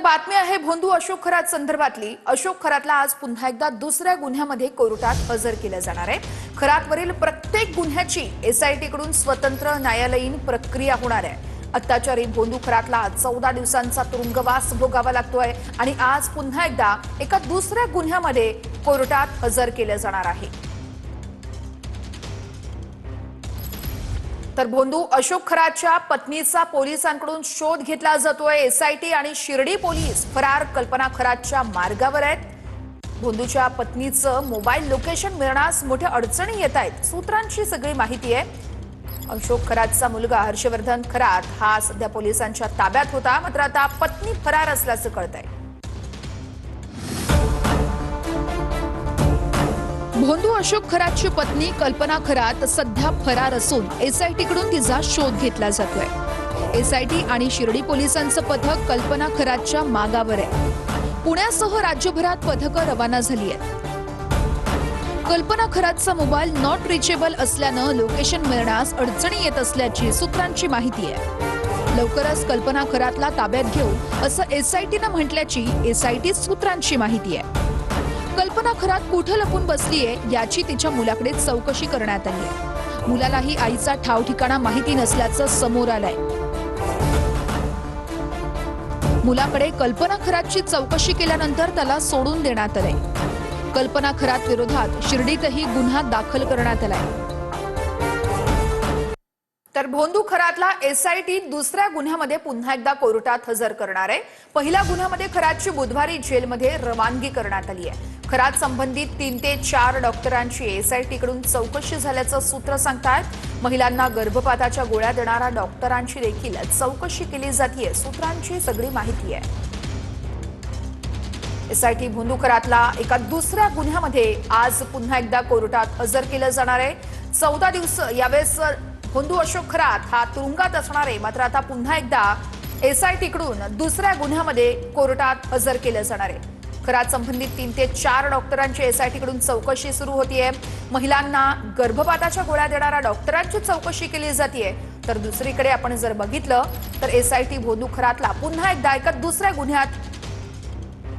बातमी आहे भोंदू अशोक खरात संदर्भातली। अशोक खरातला आज पुन्हा एकदा दुसऱ्या गुन्ह्यामध्ये कोर्टात हजर केलं जाणार आहे। खरातवरील प्रत्येक गुन्ह्याची एसआयटी कडून स्वतंत्र न्यायालयीन प्रक्रिया होणार आहे। अत्याचारी भोंदू खरातला 14 दिवसांचा तुरुंगवास भोगावा लागतोय आणि आज पुन्हा एकदा एका दुसऱ्या गुन्ह्यामध्ये कोर्टात हजर केलं जाणार आहे। तर भोंदू अशोक खरातच्या पत्नीचा पोलिसांकडून शोध घेतला जातोय। एसआयटी आणि शिर्डी पोलीस फरार कल्पना खरातच्या मार्गावर आहेत। भोंदूच्या पत्नीचं मोबाईल लोकेशन मिळण्यास मोठ्या अडचणी येत आहेत, सूत्रांची सगळी माहिती आहे। अशोक खरातचा मुलगा हर्षवर्धन खरात हा सध्या पोलिसांच्या ताब्यात होता, मात्र आता पत्नी फरार असल्याचं कळतंय। भोंदू अशोक खरातची पत्नी कल्पना खरात सध्या फरार असून एसआयटी कडून तिचा शोध घेतला जातोय। एसआयटी आणि शिर्डी पोलिसांचं पथक कल्पना खरातच्या मागावर आहे। पुण्यासह राज्यभरात पथकं रवाना झाली आहेत। कल्पना खरातचा मोबाईल नॉट रिचेबल असल्यानं लोकेशन मिळण्यास अडचणी येत असल्याची सूत्रांची माहिती आहे। लवकरच कल्पना खरातला ताब्यात घेऊ असं एसआयटीनं म्हटल्याची एसआयटी सूत्रांची माहिती आहे। कल्पना खरात कुठं लपून बसलीये याची तिच्या मुलाकडे चौकशी करण्यात आली आहे। मुलालाही आईचा ठाव ठिकाणा माहिती नसल्याचं समोर आलंय। मुलाकडे कल्पना खरातची चौकशी केल्यानंतर त्याला सोडून देण्यात आलंय। कल्पना खरात विरोधात शिर्डीतही गुन्हा दाखल करण्यात आलाय। तर भोंदू खरातला एसआयटी दुसऱ्या गुन्ह्यामध्ये पुन्हा एकदा कोर्टात हजर करणार आहे। पहिल्या गुन्ह्यामध्ये खरातची बुधवारी जेलमध्ये रवानगी करण्यात आली आहे। खरात संबंधित 3 ते 4 डॉक्टरांची एसआयटी कडून चौकशी झाल्याचं सूत्र सांगतात। महिलांना गर्भपाताच्या गोळ्या देणाऱ्या डॉक्टरांची देखील चौकशी केली जातीये, सूत्रांची सगळी माहिती आहे। एसआयटी भोंदू खरातला एका दुसऱ्या गुन्ह्यामध्ये आज पुन्हा एकदा कोर्टात हजर केलं जाणार आहे। 14 दिवस यावेळेस भोंदू अशोक खरात हा तुरुंगात असणार आहे, मात्र आता पुन्हा एकदा एसआयटी कडून दुसऱ्या गुन्ह्यामध्ये कोर्टात हजर केलं जाणार आहे। खरात संबंधित 3 ते 4 डॉक्टरांची एसआयटी कडून चौकशी सुरू होतीये। महिलांना गर्भपाताच्या गोळ्या देणाऱ्या डॉक्टरांची चौकशी केली जातीये। तर दुसरीकडे आपण जर बघितलं तर एसआयटी भोंदू खरातला पुन्हा एकदा एका दुसऱ्या गुन्ह्यात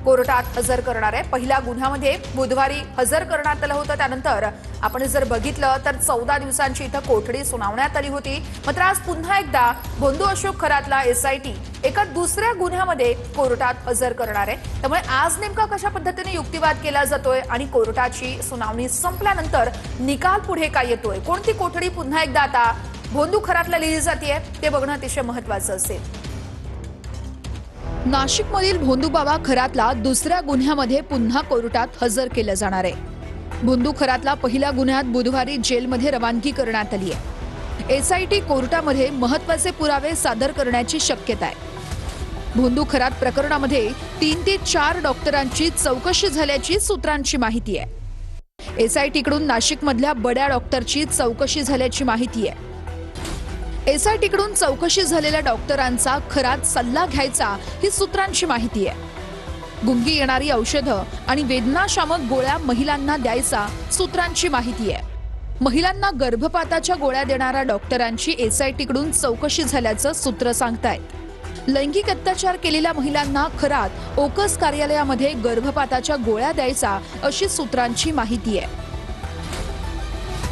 कोर्टात हजर करणार आहे। पहिल्या गुन्ह्यामध्ये बुधवारी हजर करण्यात आलं होतं, त्यानंतर आपण जर बघितलं तर 14 दिवसांची इथं कोठडी सुनावण्यात आली होती। मात्र आज पुन्हा एकदा भोंदू अशोक खरातला एसआयटी एका दुसऱ्या गुन्ह्यामध्ये कोर्टात हजर करणार आहे। त्यामुळे आज नेमका कशा पद्धतीने युक्तिवाद केला जातोय आणि कोर्टाची सुनावणी संपल्यानंतर निकाल पुढे काय येतोय, कोणती कोठडी पुन्हा एकदा आता भोंदू खरातला लिहिली जाते ते बघणं अतिशय महत्त्वाचं असेल। नाशिकमधील भोंदूबाबा खरातला दुसऱ्या गुन्ह्यामध्ये पुन्हा कोर्टात हजर केलं जाणार आहे। भोंदू खरातला पहिल्या गुन्ह्यात बुधवारी जेलमध्ये रवानगी करण्यात आली आहे। एसआयटी कोर्टामध्ये महत्त्वाचे पुरावे सादर करण्याची शक्यता आहे। भोंदू खरात प्रकरणामध्ये 3 ते 4 डॉक्टरांची चौकशी झाल्याची सूत्रांची माहिती आहे। एसआयटी कडून नाशिकमधल्या बड्या डॉक्टरची चौकशी झाल्याची माहिती आहे। एसआयटी कडून चौकशी झालेल्या डॉक्टरांचा खरात सल्ला घ्यायचा ही सूत्रांची माहिती आहे। गुंगी येणारी औषधं आणि वेदनाशामक गोळ्या महिलांना द्यायचा सूत्रांची माहिती आहे। महिलांना गर्भपाताच्या गोळ्या देणाऱ्या डॉक्टरांची एसआयटी कडून चौकशी झाल्याचं सूत्र सांगतायत। लैंगिक अत्याचार केलेल्या महिलांना खरात ओकस कार्यालयामध्ये गर्भपाताच्या गोळ्या द्यायचा अशी सूत्रांची माहिती आहे।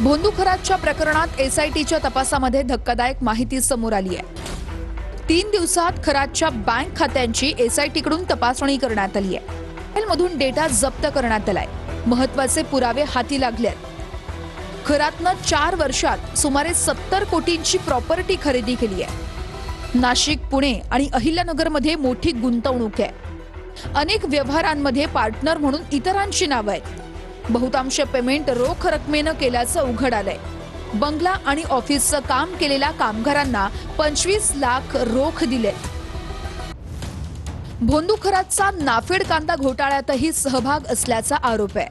भोंदू खरातच्या प्रकरणात एसआयटीच्या तपासामध्ये धक्कादायक माहिती समोर आली आहे। 3 दिवसात खरातच्या बँक खात्यांची एसआयटी कडून तपासणी करण्यात आली आहे। मधून डेटा जप्त करण्यात आलाय। महत्त्वाचे पुरावे हाती लागलेत। खरातनं 4 वर्षात सुमारे 70 कोटींची प्रॉपर्टी खरेदी केली आहे। नाशिक, पुणे आणि अहिल्यानगरमध्ये मोठी गुंतवणूक आहे। अनेक व्यवहारांमध्ये पार्टनर म्हणून इतरांची नावं आहेत। बहुतांश पेमेंट रोख रकमेनं केल्याचं उघड आलंय। बंगला आणि ऑफिसचं काम केलेल्या कामगारांना 25 लाख रोख दिले। भोंदू खरातचा नाफेड कांदा घोटाळ्यातही सहभाग असल्याचा आरोप आहे।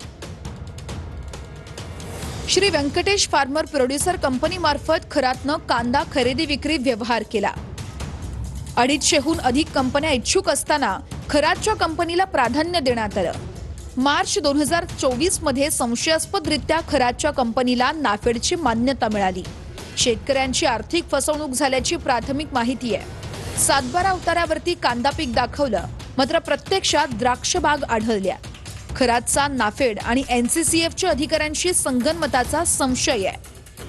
Shri Venkatesh farmer producer company मार्फत खरातनं कांदा खरेदी विक्री व्यवहार केला। 250हून अधिक कंपन्या इच्छुक असताना खरातच्या कंपनीला प्राधान्य देण्यात आलं। मार्च 2024 मध्ये संशयास्पदरित्या खरातच्या कंपनीला नाफेडची मान्यता मिळाली। शेतकऱ्यांची आर्थिक फसवणूक झाल्याची प्राथमिक माहिती आहे। सातबारा उतारावरती कांदा पीक दाखवलं, मात्र प्रत्यक्षात द्राक्षबाग आढळल्या. खरातचा नाफेड आणि NCCFच्या अधिकाऱ्यांशी संगनमताचा संशय आहे.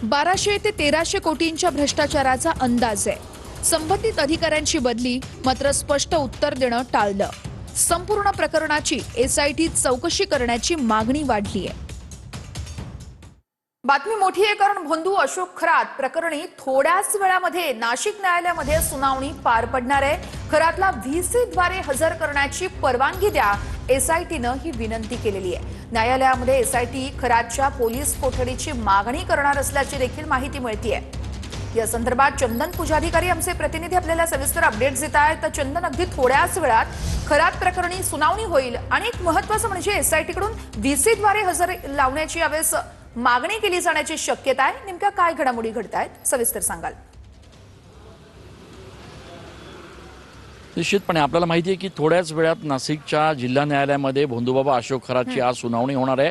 1200 ते 1300 कोटींच्या भ्रष्टाचाराचा अंदाज आहे. संबंधित अधिकाऱ्यांची बदली, मात्र स्पष्ट उत्तर देणं टाळलं. संपूर्ण प्रकरणाची SIT चौकशी करण्याची मागणी वाढली आहे. बातमी मोठी आहे, कारण भोंदू अशोक खरात प्रकरणी थोड्याच वेळामध्ये नाशिक न्यायालयामध्ये सुनावणी पार पडणार आहे. खरातला VC द्वारे हजर करण्याची परवानगी द्या, SITनं ही विनंती केलेली आहे. न्यायालयामध्ये SIT खरातच्या पोलीस कोठडीची मागणी करणार असल्याची देखील माहिती मिळतेय. या संदर्भात चंदन पूजाधिकारी आमचे प्रतिनिधी आपल्याला सविस्तर अपडेट्स देत आहेत. तर चंदन, अगदी थोड्याच वेळात खरात प्रकरणी सुनावणी होईल आणि एक महत्त्वाचं म्हणजे SIT कडून VC द्वारे हजर लावण्याची यावेळेस मागणी केली जाण्याची शक्यता आहे. नेमक्या काय घडामोडी घडत आहेत, सविस्तर सांगाल? निश्चितपणे आपल्याला माहिती आहे की थोड्याच वेळात नाशिकच्या जिल्हा न्यायालयामध्ये भोंदूबाबा अशोक खरातची आज सुनावणी होणार आहे.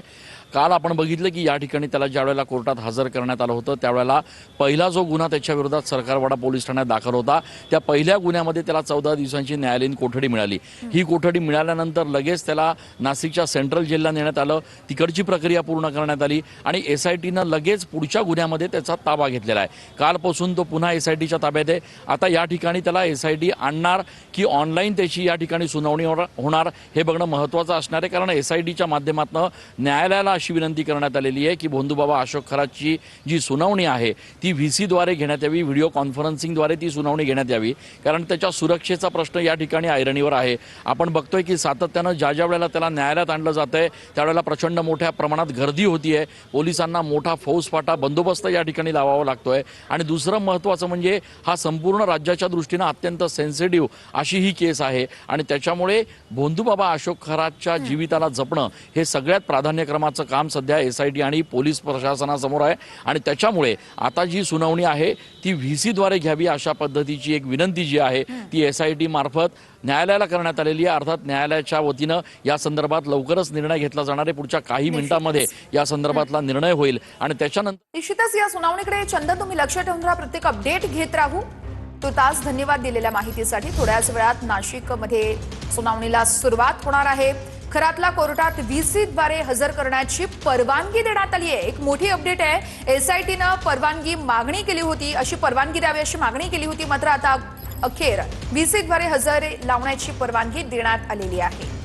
काल आपण बघितलं की या ठिकाणी त्याला ज्या वेळेला कोर्टात हजर करण्यात आलं होतं त्यावेळेला पहिला जो गुन्हा त्याच्या विरोधात सरकारवाडा पोलीस ठाण्यात दाखल होता, त्या पहिल्या गुन्ह्यामध्ये त्याला 14 दिवसांची न्यायालयीन कोठडी मिळाली. ही कोठडी मिळाल्यानंतर लगेच त्याला नाशिकच्या सेंट्रल जेलला नेण्यात आलं. तिकडची प्रक्रिया पूर्ण करण्यात आली आणि SITनं लगेच पुढच्या गुन्ह्यामध्ये त्याचा ताबा घेतलेला आहे. कालपासून तो पुन्हा SITच्या ताब्यात आहे. आता या ठिकाणी त्याला SIT आणणार की ऑनलाईन त्याची या ठिकाणी सुनावणी होणार हे बघणं महत्त्वाचं असणार आहे. कारण SITच्या माध्यमातून न्यायालयाला अशी विनंती करण्यात आलेली आहे की भोंदूबाबा अशोक खरातची जी सुनावणी आहे ती VC द्वारे घेण्यात यावी, व्हिडिओ कॉन्फरन्सिंगद्वारे ती सुनावणी घेण्यात यावी. कारण त्याच्या सुरक्षेचा प्रश्न या ठिकाणी ऐरणीवर आहे. आपण बघतोय की सातत्यानं ज्या वेळेला त्याला न्यायालयात आणलं जातंय त्यावेळेला प्रचंड मोठ्या प्रमाणात गर्दी होतीये. पोलिसांना मोठा फौजफाटा बंदोबस्त या ठिकाणी लावावा लागतोय. आणि दुसरं महत्त्वाचं म्हणजे हा संपूर्ण राज्याच्या दृष्टीनं अत्यंत सेन्सिटिव्ह अशी ही केस आहे आणि त्याच्यामुळे भोंदूबाबा अशोक खरातच्या जीविताला जपणं हे सगळ्यात प्राधान्यक्रमाचं काम सध्या SIT आणि पोलीस प्रशासनासमोर आहे. आणि त्याच्यामुळे आता जी सुनावणी आहे ती VC द्वारे घ्यावी अशा पद्धतीची एक विनंती जी आहे ती SIT मार्फत न्यायालयाला करण्यात आलेली आहे. अर्थात न्यायालयाच्या वतीनं या संदर्भात लवकरच निर्णय घेतला जाणार आहे. पुढच्या काही मिनिटांमध्ये या संदर्भातला निर्णय होईल आणि त्याच्यानंतर निश्चितच या सुनावणीकडे चंदन तुम्ही लक्ष ठेवून राहा, प्रत्येक अपडेट घेत राहू. तो तास धन्यवाद दिलेल्या माहितीसाठी. थोड्याच वेळात नाशिकमध्ये सुनावणीला सुरुवात होणार आहे. खरातला कोर्टात VC द्वारे हजर करण्याची परवानगी देण्यात आली आहे. एक मोठी अपडेट आहे. SITनं परवानगी मागणी केली होती, अशी परवानगी द्यावी अशी मागणी केली होती, मात्र आता अखेर VC द्वारे हजर लावण्याची परवानगी देण्यात आलेली आहे.